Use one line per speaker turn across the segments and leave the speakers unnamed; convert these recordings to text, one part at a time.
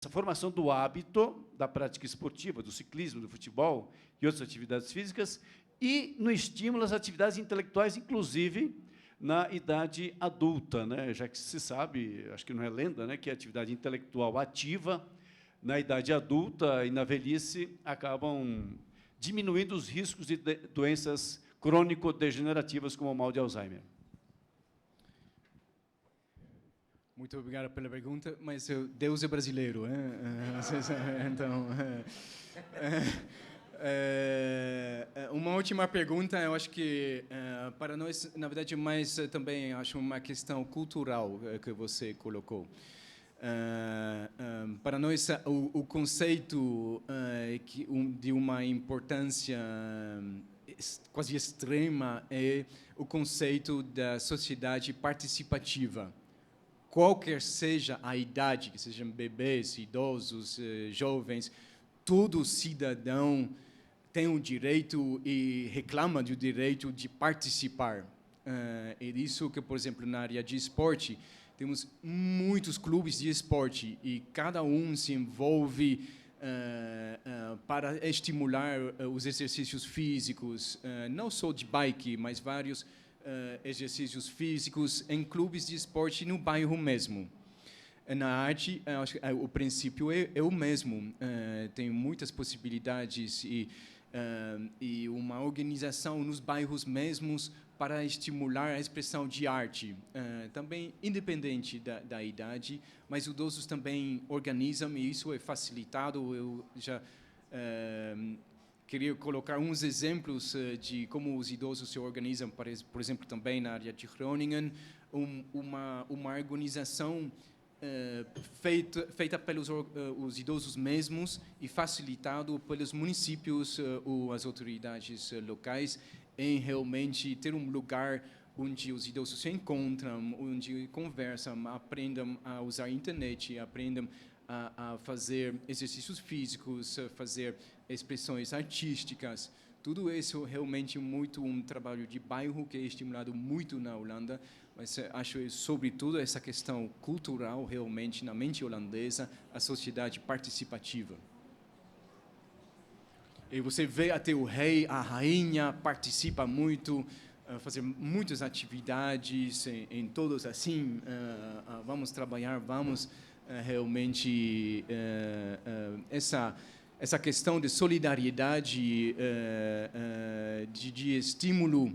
essa formação do hábito da prática esportiva, do ciclismo, do futebol e outras atividades físicas, e no estímulo às atividades intelectuais, inclusive na idade adulta, né? Já que se sabe, acho que não é lenda, né, que a atividade intelectual ativa na idade adulta e na velhice acabam diminuindo os riscos de doenças crônico-degenerativas, como o mal de Alzheimer.
Muito obrigado pela pergunta, mas Deus é brasileiro, então... uma última pergunta, eu acho que para nós, na verdade, mais também acho uma questão cultural que você colocou. Para nós, o conceito de uma importância quase extrema é o conceito da sociedade participativa. Qualquer seja a idade, que sejam bebês, idosos, jovens, todo cidadão tem o direito e reclama do direito de participar. É isso que, por exemplo, na área de esporte, temos muitos clubes de esporte e cada um se envolve para estimular os exercícios físicos, não só de bike, mas vários exercícios físicos em clubes de esporte no bairro mesmo. Na arte, acho que o princípio é o mesmo. Tem muitas possibilidades e uma organização nos bairros mesmos para estimular a expressão de arte. Também independente da idade, mas os idosos também organizam e isso é facilitado. Eu já queria colocar uns exemplos de como os idosos se organizam, por exemplo, também na área de Groningen, uma organização feita pelos os idosos mesmos e facilitado pelos municípios ou as autoridades locais em realmente ter um lugar onde os idosos se encontram, onde conversam, aprendam a usar a internet, aprendam a fazer exercícios físicos, fazer expressões artísticas. Tudo isso realmente muito um trabalho de bairro que é estimulado muito na Holanda, mas acho, sobretudo, essa questão cultural, realmente, na mente holandesa, a sociedade participativa. E você vê até o rei, a rainha participa muito, fazer muitas atividades em todos assim, vamos trabalhar, vamos realmente essa questão de solidariedade, de estímulo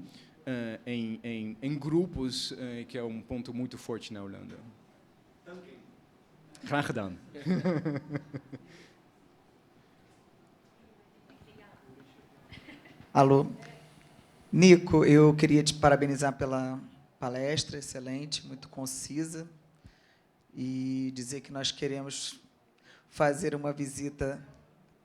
em grupos, que é um ponto muito forte na Holanda. Graag gedaan.
Alô. Nico, eu queria te parabenizar pela palestra, excelente, muito concisa, e dizer que nós queremos fazer uma visita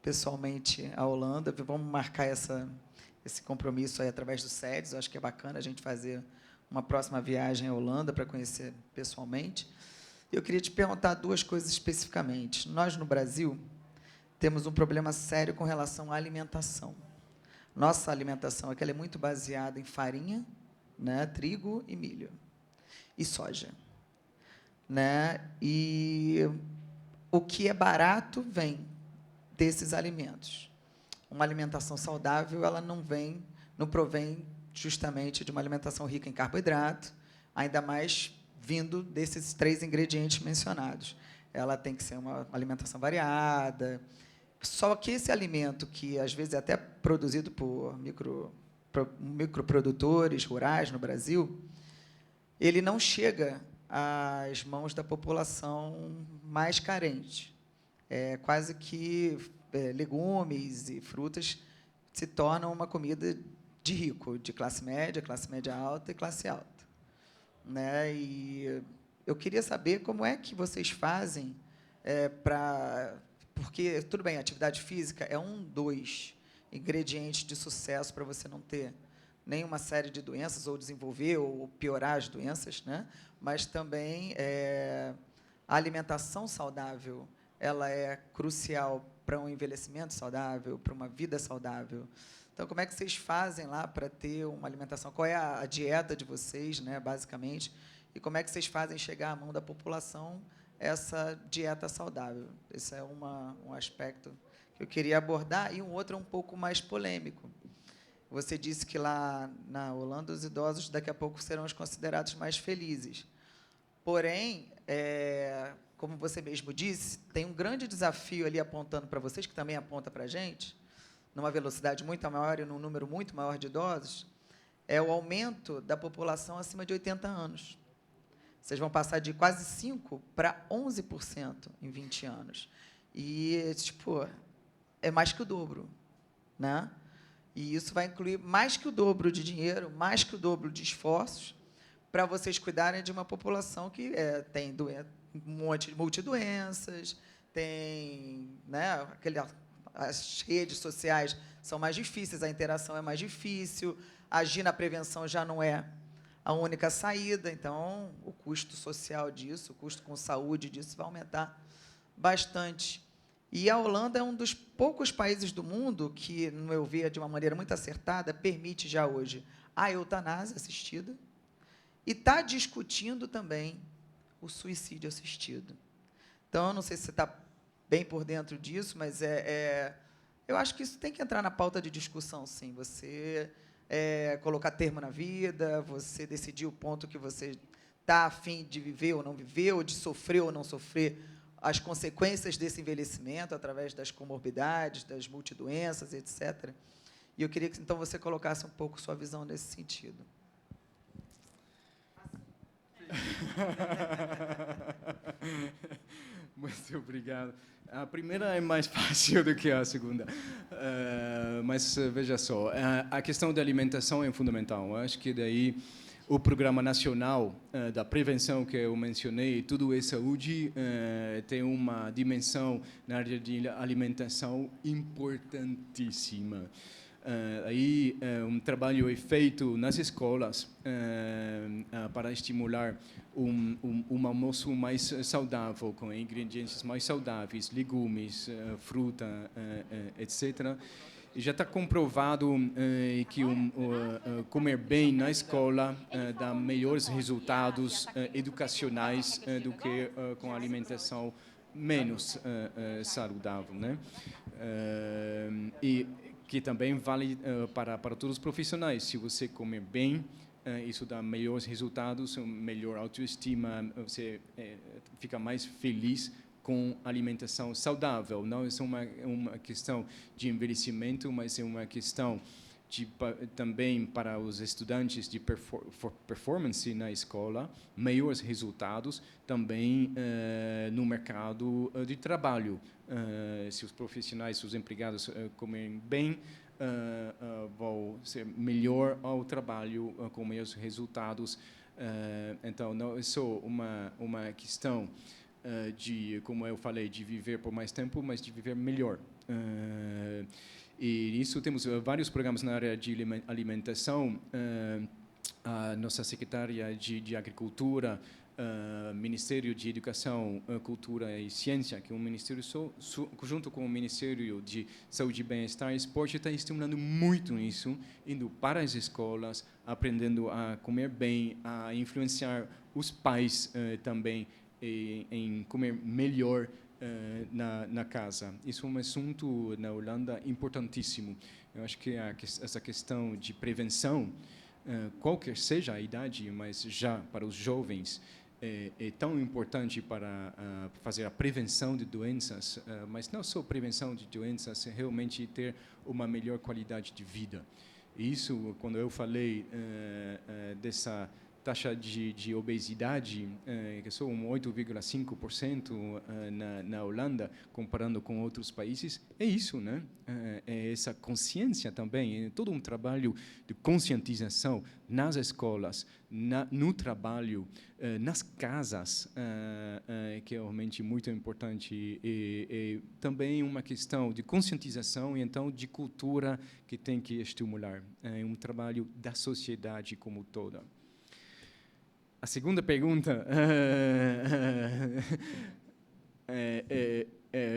pessoalmente à Holanda. Vamos marcar esse compromisso aí através do SEDES. Eu acho que é bacana a gente fazer uma próxima viagem à Holanda para conhecer pessoalmente. Eu queria te perguntar duas coisas especificamente. Nós, no Brasil, temos um problema sério com relação à alimentação. Nossa alimentação aqui, ela é muito baseada em farinha, né, trigo e milho, e soja. Né? E o que é barato vem desses alimentos. Uma alimentação saudável, ela não provém justamente de uma alimentação rica em carboidrato, ainda mais vindo desses 3 ingredientes mencionados. Ela tem que ser uma alimentação variada. Só que esse alimento, que às vezes é até produzido por microprodutores rurais no Brasil, ele não chega às mãos da população mais carente. Quase que legumes e frutas se tornam uma comida de rico, de classe média alta e classe alta. Né? E eu queria saber como é que vocês fazem para... Porque, tudo bem, a atividade física é dos ingredientes de sucesso para você não ter nenhuma série de doenças, ou desenvolver ou piorar as doenças, né? Mas também a alimentação saudável, ela é crucial para um envelhecimento saudável, para uma vida saudável. Então, como é que vocês fazem lá para ter uma alimentação? Qual é a dieta de vocês, né, basicamente? E como é que vocês fazem chegar à mão da população essa dieta saudável. Esse é um aspecto que eu queria abordar, e um outro é um pouco mais polêmico. Você disse que lá na Holanda os idosos daqui a pouco serão os considerados mais felizes. Porém, como você mesmo disse, tem um grande desafio ali apontando para vocês, que também aponta para a gente, numa velocidade muito maior e num número muito maior de idosos, é o aumento da população acima de 80 anos. Vocês vão passar de quase 5% para 11% em 20 anos. E, tipo, é mais que o dobro, né? E isso vai incluir mais que o dobro de dinheiro, mais que o dobro de esforços, para vocês cuidarem de uma população que tem um monte de multidoenças, tem, né, as redes sociais são mais difíceis, a interação é mais difícil, agir na prevenção já não é a única saída, então o custo social disso, o custo com saúde disso vai aumentar bastante. E a Holanda é um dos poucos países do mundo que, no meu ver, de uma maneira muito acertada, permite já hoje a eutanásia assistida e está discutindo também o suicídio assistido. Então, eu não sei se você está bem por dentro disso, mas eu acho que isso tem que entrar na pauta de discussão, sim. Você colocar termo na vida, você decidir o ponto que você está a fim de viver ou não viver, ou de sofrer ou não sofrer as consequências desse envelhecimento através das comorbidades, das multidoenças, etc. E eu queria que, então, você colocasse um pouco sua visão nesse sentido.
Muito obrigado. A primeira é mais fácil do que a segunda. Mas, veja só, a questão da alimentação é fundamental. Eu acho que daí o Programa Nacional da Prevenção que eu mencionei, Tudo é Saúde, tem uma dimensão na área de alimentação importantíssima. Aí um trabalho é feito nas escolas para estimular um almoço mais saudável, com ingredientes mais saudáveis, legumes, fruta, etc. E já está comprovado que comer bem na escola dá melhores resultados educacionais do que com alimentação menos saudável, né? E que também vale para todos os profissionais. Se você comer bem, isso dá melhores resultados, melhor autoestima, você fica mais feliz com alimentação saudável. Não é uma questão de envelhecimento, mas é uma questão também para os estudantes de performance na escola, melhores resultados também no mercado de trabalho. Se os profissionais, se os empregados comerem bem, vão ser melhor ao trabalho, com melhores resultados. Então, não é só uma questão de, como eu falei, de viver por mais tempo, mas de viver melhor. E isso temos vários programas na área de alimentação. A nossa secretária de Agricultura, Ministério de Educação, Cultura e Ciência, que é um ministério junto com o Ministério de Saúde, Bem-Estar e Esporte, está estimulando muito nisso, indo para as escolas, aprendendo a comer bem, a influenciar os pais também em comer melhor na casa. Isso é um assunto na Holanda importantíssimo. Eu acho que essa questão de prevenção, qualquer seja a idade, mas já para os jovens, é tão importante para fazer a prevenção de doenças, mas não só prevenção de doenças, é realmente ter uma melhor qualidade de vida. E isso, quando eu falei dessa taxa de obesidade, que é só 8,5% na Holanda, comparando com outros países, é isso, né? É essa consciência também, é todo um trabalho de conscientização nas escolas, no trabalho, nas casas, que é realmente muito importante, e também uma questão de conscientização e, então, de cultura que tem que estimular. É um trabalho da sociedade como toda. A segunda pergunta,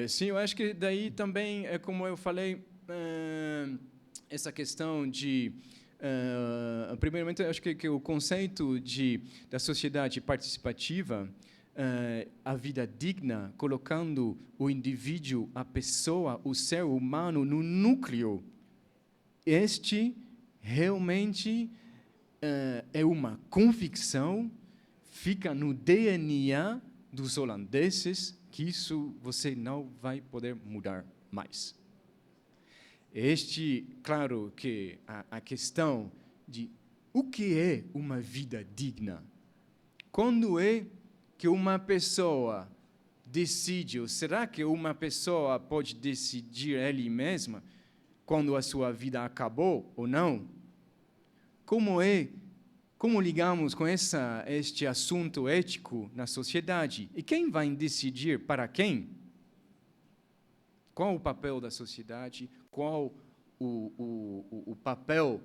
sim, eu acho que daí também, como eu falei, essa questão de, primeiramente, eu acho que o conceito da sociedade participativa a vida digna, colocando o indivíduo, a pessoa, o ser humano no núcleo. Este realmente é uma convicção, fica no DNA dos holandeses, que isso você não vai poder mudar mais. Claro que a questão de o que é uma vida digna? Quando é que uma pessoa decide, ou será que uma pessoa pode decidir ela mesma quando a sua vida acabou ou não? Como ligamos com este assunto ético na sociedade? E quem vai decidir para quem? Qual o papel da sociedade? Qual o papel,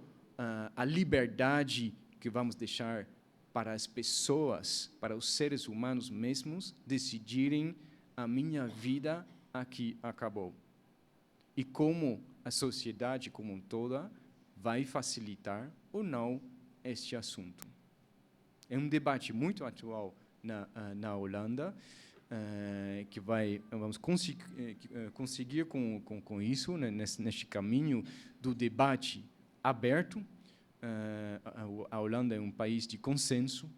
a liberdade que vamos deixar para as pessoas, para os seres humanos mesmos, decidirem a minha vida aqui acabou? E como a sociedade como um todo vai facilitar ou não este assunto? É um debate muito atual na Holanda, que vamos conseguir com isso, né, neste caminho do debate aberto. A Holanda é um país de consenso.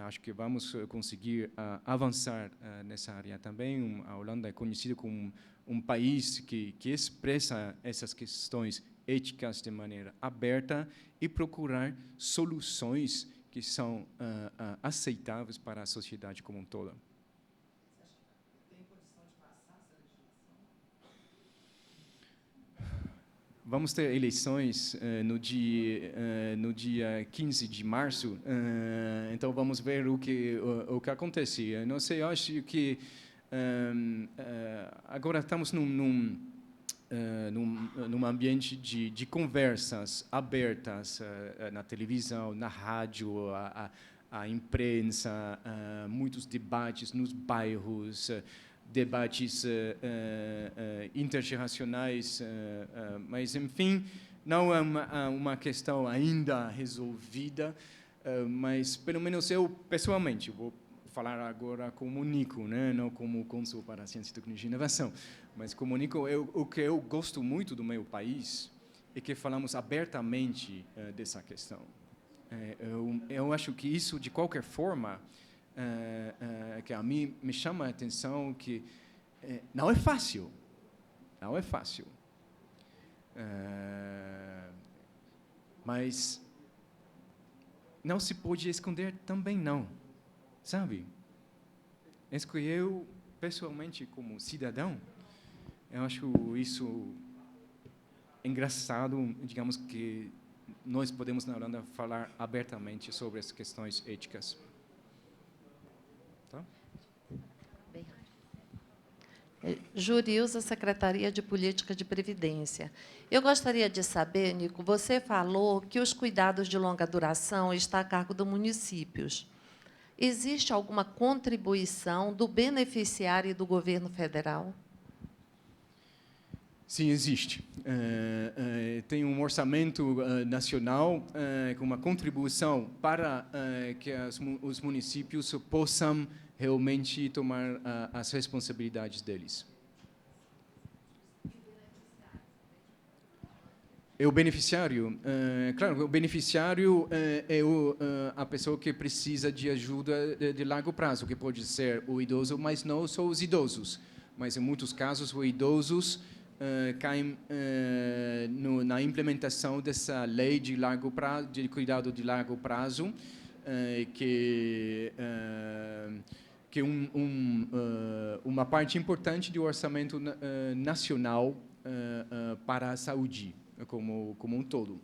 Acho que vamos conseguir avançar nessa área também. A Holanda é conhecida como um país que expressa essas questões éticas de maneira aberta e procurar soluções que são aceitáveis para a sociedade como um todo.
Tem condição de passar essa legislação?
Vamos ter eleições no dia 15 de março, então vamos ver o que acontece. Eu não sei, eu acho que agora estamos num ambiente de conversas abertas na televisão, na rádio, a imprensa, muitos debates nos bairros, debates intergeracionais, mas, enfim, não é uma questão ainda resolvida, mas, pelo menos eu, pessoalmente, vou falar agora como Nico, né? Não como cônsul para a Ciência, Tecnologia e Inovação, mas como Nico, o que eu gosto muito do meu país é que falamos abertamente dessa questão. Eu acho que isso, de qualquer forma, que a mim me chama a atenção que não é fácil, mas não se pode esconder também não, sabe? É que eu, pessoalmente, como cidadão, eu acho isso engraçado, digamos que nós podemos, na Holanda, falar abertamente sobre as questões éticas. Tá?
Bem. Jurilza, Secretaria de Política de Previdência. Eu gostaria de saber, Nico, você falou que os cuidados de longa duração estão a cargo dos municípios. Existe alguma contribuição do beneficiário e do governo federal?
Sim, existe. Tem um orçamento nacional com uma contribuição para que os municípios possam realmente tomar as responsabilidades deles. E o beneficiário, claro, o beneficiário é a pessoa que precisa de ajuda de longo prazo, que pode ser o idoso, mas não só os idosos. Mas, em muitos casos, os idosos caem na implementação dessa lei de longo prazo, de cuidado de longo prazo, que é uma parte importante do orçamento nacional para a saúde como um todo.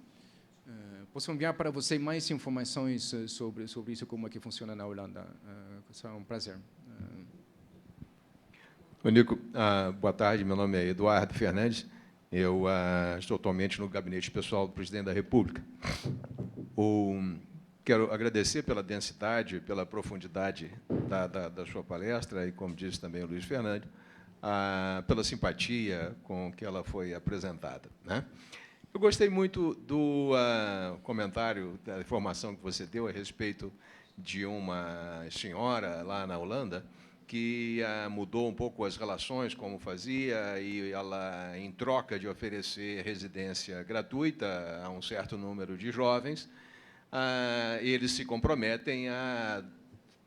Posso enviar para você mais informações sobre isso, como é que funciona na Holanda. Será um prazer.
Nico, boa tarde, meu nome é Eduardo Fernandes, eu estou atualmente no gabinete pessoal do presidente da República. Quero agradecer pela densidade, pela profundidade da sua palestra, e, como disse também o Luiz Fernando, pela simpatia com que ela foi apresentada, né? Eu gostei muito do comentário, da informação que você deu a respeito de uma senhora lá na Holanda que mudou um pouco as relações, como fazia, e ela, em troca de oferecer residência gratuita a um certo número de jovens, eles se comprometem a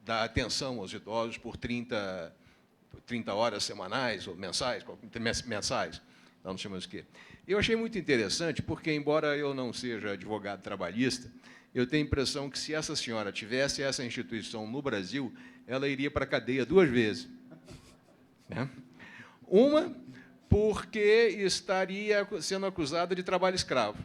dar atenção aos idosos por 30 horas semanais ou mensais, não chamamos o quê. Eu achei muito interessante, porque, embora eu não seja advogado trabalhista, eu tenho a impressão que, se essa senhora tivesse essa instituição no Brasil, ela iria para a cadeia 2 vezes. Né? Uma, porque estaria sendo acusada de trabalho escravo.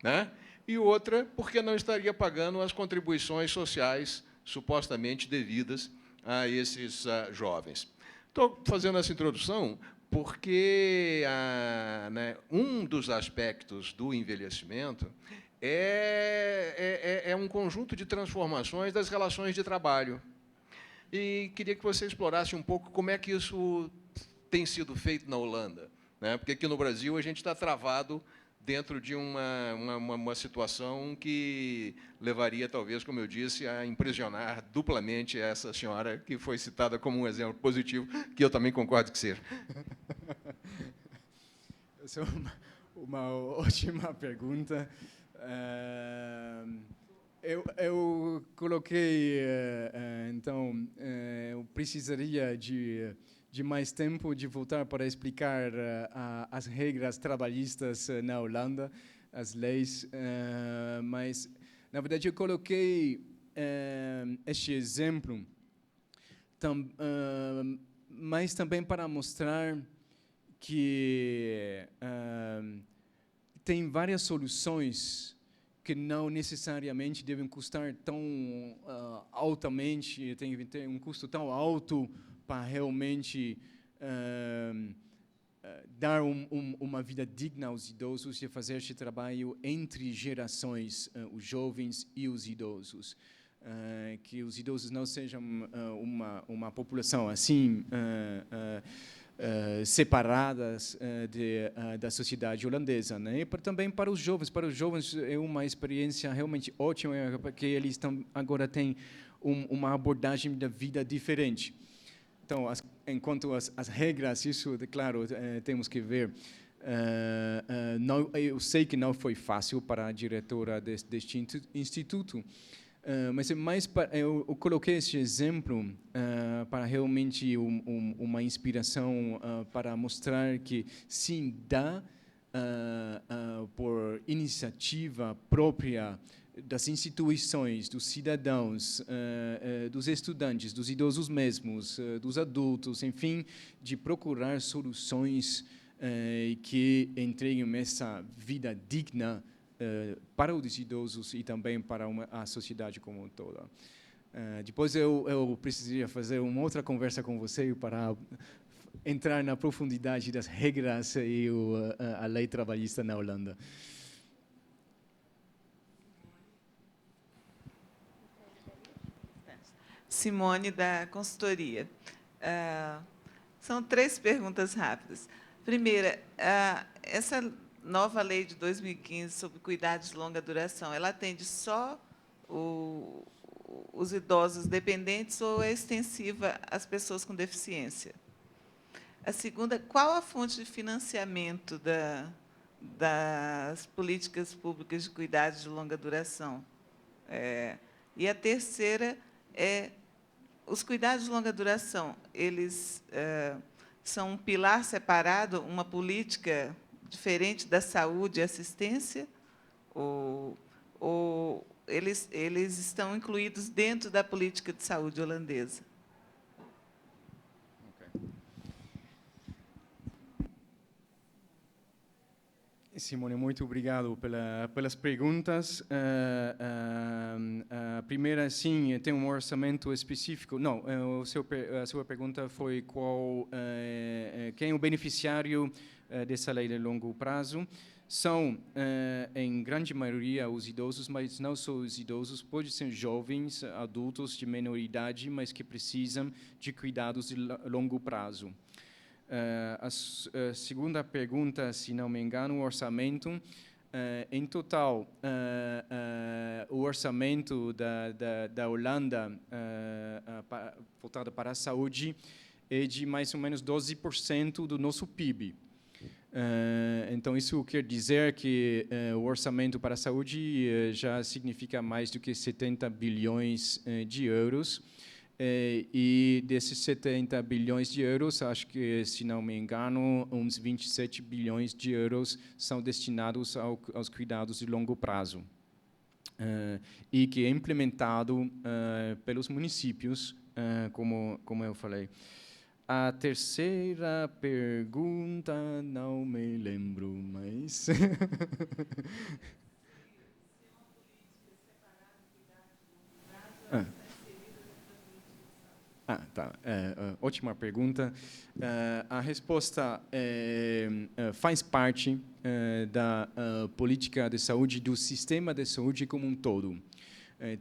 Né? E outra, porque não estaria pagando as contribuições sociais supostamente devidas a esses jovens. Estou fazendo essa introdução porque um dos aspectos do envelhecimento é um conjunto de transformações das relações de trabalho. E queria que você explorasse um pouco como é que isso tem sido feito na Holanda. Né? Porque aqui no Brasil a gente está travado dentro de uma situação que levaria, talvez, como eu disse, a imprisionar duplamente essa senhora, que foi citada como um exemplo positivo, que eu também concordo que seja.
Essa é uma ótima pergunta. Eu coloquei, então, eu precisaria de mais tempo de voltar para explicar as regras trabalhistas na Holanda, as leis, mas, na verdade, eu coloquei este exemplo, mas também para mostrar que tem várias soluções que não necessariamente devem custar tão altamente, tem que ter um custo tão alto para realmente dar uma vida digna aos idosos e fazer este trabalho entre gerações, os jovens e os idosos. Que os idosos não sejam uma população assim, separadas da sociedade holandesa, né? E também para os jovens é uma experiência realmente ótima, porque eles agora têm uma abordagem da vida diferente. Então, enquanto as regras, isso, claro, temos que ver. Eu sei que não foi fácil para a diretora deste instituto, mas eu coloquei esse exemplo para realmente uma inspiração para mostrar que, sim, dá, por iniciativa própria das instituições, dos cidadãos, dos estudantes, dos idosos mesmos, dos adultos, enfim, de procurar soluções que entreguem essa vida digna para os idosos e também para a sociedade como um todo. Depois eu precisaria fazer uma outra conversa com você para entrar na profundidade das regras e a lei trabalhista na Holanda.
Simone, da consultoria. São 3 perguntas rápidas. Primeira, essa nova lei de 2015 sobre cuidados de longa duração, ela atende só os idosos dependentes ou é extensiva às pessoas com deficiência? A segunda, qual a fonte de financiamento das políticas públicas de cuidados de longa duração? E a terceira é, os cuidados de longa duração, eles são um pilar separado, uma política diferente da saúde e assistência, ou eles estão incluídos dentro da política de saúde holandesa?
Simone, muito obrigado pelas perguntas. A primeira, sim, tem um orçamento específico. Não, a sua pergunta foi quem é o beneficiário dessa lei de longo prazo. São, em grande maioria, os idosos, mas não só os idosos, podem ser jovens, adultos de menor idade, mas que precisam de cuidados de longo prazo. A segunda pergunta, se não me engano, o orçamento, Em total, o orçamento da Holanda voltado para a saúde é de mais ou menos 12% do nosso PIB. Então, isso quer dizer que o orçamento para a saúde já significa mais do que 70 bilhões de euros. E desses 70 bilhões de euros, acho que, se não me engano, uns 27 bilhões de euros são destinados aos cuidados de longo prazo. E que é implementado pelos municípios, como eu falei. A terceira pergunta, não me lembro mais. Tá. Ótima pergunta. A resposta faz parte da política de saúde, do sistema de saúde como um todo.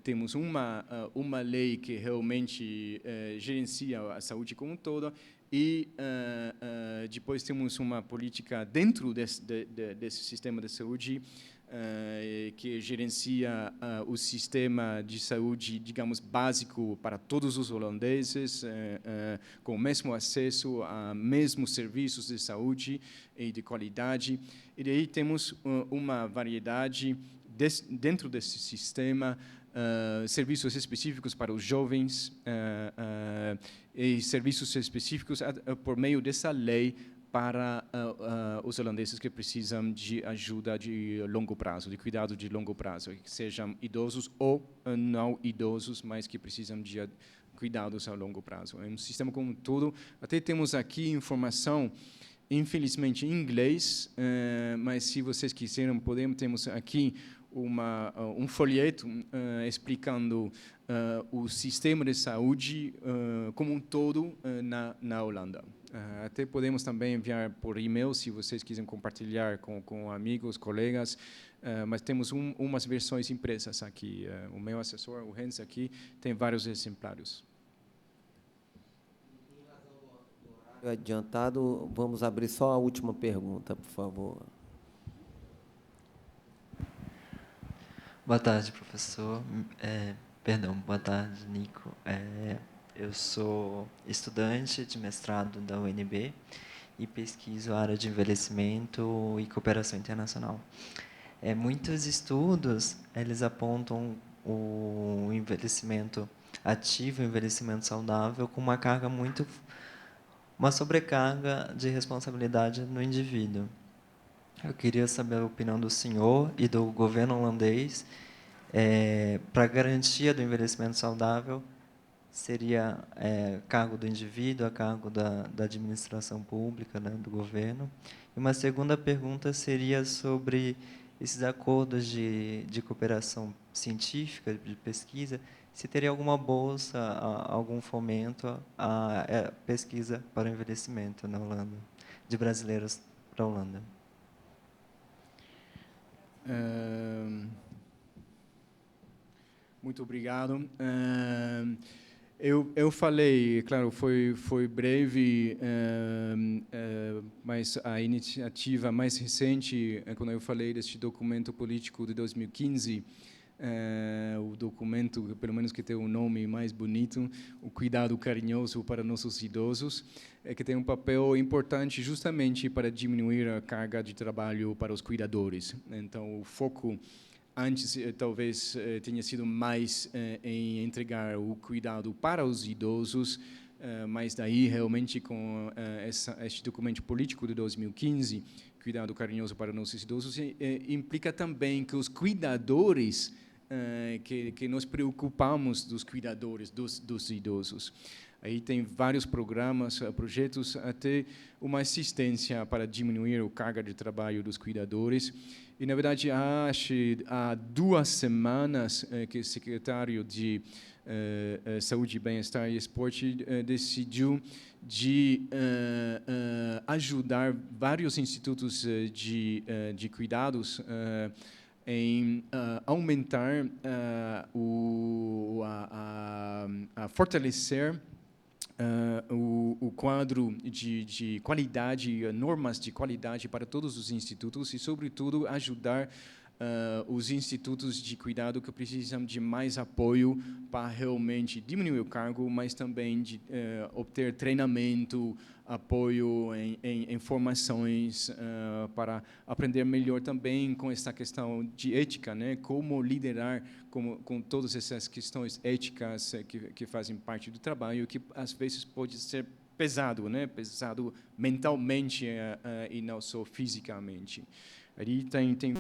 Temos uma lei que realmente gerencia a saúde como um todo e depois temos uma política dentro desse sistema de saúde que gerencia o sistema de saúde, digamos, básico para todos os holandeses, com o mesmo acesso a mesmos serviços de saúde e de qualidade. E daí temos uma variedade dentro desse sistema, serviços específicos para os jovens e serviços específicos por meio dessa lei para os holandeses que precisam de ajuda de longo prazo, de cuidado de longo prazo, que sejam idosos ou não idosos, mas que precisam de cuidados a longo prazo. É um sistema como um todo. Até temos aqui informação, infelizmente em inglês, mas se vocês quiserem, temos aqui um folheto explicando o sistema de saúde como um todo na Holanda. Até podemos também enviar por e-mail, se vocês quiserem compartilhar com amigos, colegas, mas temos umas versões impressas aqui. O meu assessor, o Hans, aqui, tem vários exemplares.
Em razão do horário adiantado, vamos abrir só a última pergunta, por favor.
Boa tarde, professor. Boa tarde, Nico. Eu sou estudante de mestrado da UNB e pesquiso a área de envelhecimento e cooperação internacional. Muitos estudos eles apontam o envelhecimento ativo, o envelhecimento saudável, com uma sobrecarga de responsabilidade no indivíduo. Eu queria saber a opinião do senhor e do governo holandês para a garantia do envelhecimento saudável. Seria cargo do indivíduo, a cargo da administração pública, né, do governo. E uma segunda pergunta seria sobre esses acordos de cooperação científica, de pesquisa, se teria alguma bolsa, algum fomento à pesquisa para o envelhecimento na Holanda, de brasileiros para a Holanda.
Muito obrigado. Eu falei, claro, foi breve, mas a iniciativa mais recente, quando eu falei deste documento político de 2015, o documento, pelo menos que tem um nome mais bonito, o cuidado carinhoso para nossos idosos, que tem um papel importante justamente para diminuir a carga de trabalho para os cuidadores. Então, o foco antes, talvez, tenha sido mais em entregar o cuidado para os idosos, mas daí, realmente, com este documento político de 2015, Cuidado Carinhoso para Nossos Idosos, implica também que os cuidadores, que nós preocupamos dos cuidadores, dos idosos. Aí tem vários programas, projetos, até uma assistência para diminuir a carga de trabalho dos cuidadores. E, na verdade, há 2 semanas que o secretário de Saúde, Bem-Estar e Esporte decidiu de ajudar vários institutos de cuidados em fortalecer o quadro de qualidade, normas de qualidade para todos os institutos e, sobretudo, ajudar os institutos de cuidado que precisam de mais apoio para realmente diminuir o cargo, mas também de obter treinamento, apoio em formações para aprender melhor também com essa questão de ética, né? Como liderar com todas essas questões éticas que fazem parte do trabalho, que às vezes pode ser pesado, né? Pesado mentalmente e não só fisicamente. Ali tem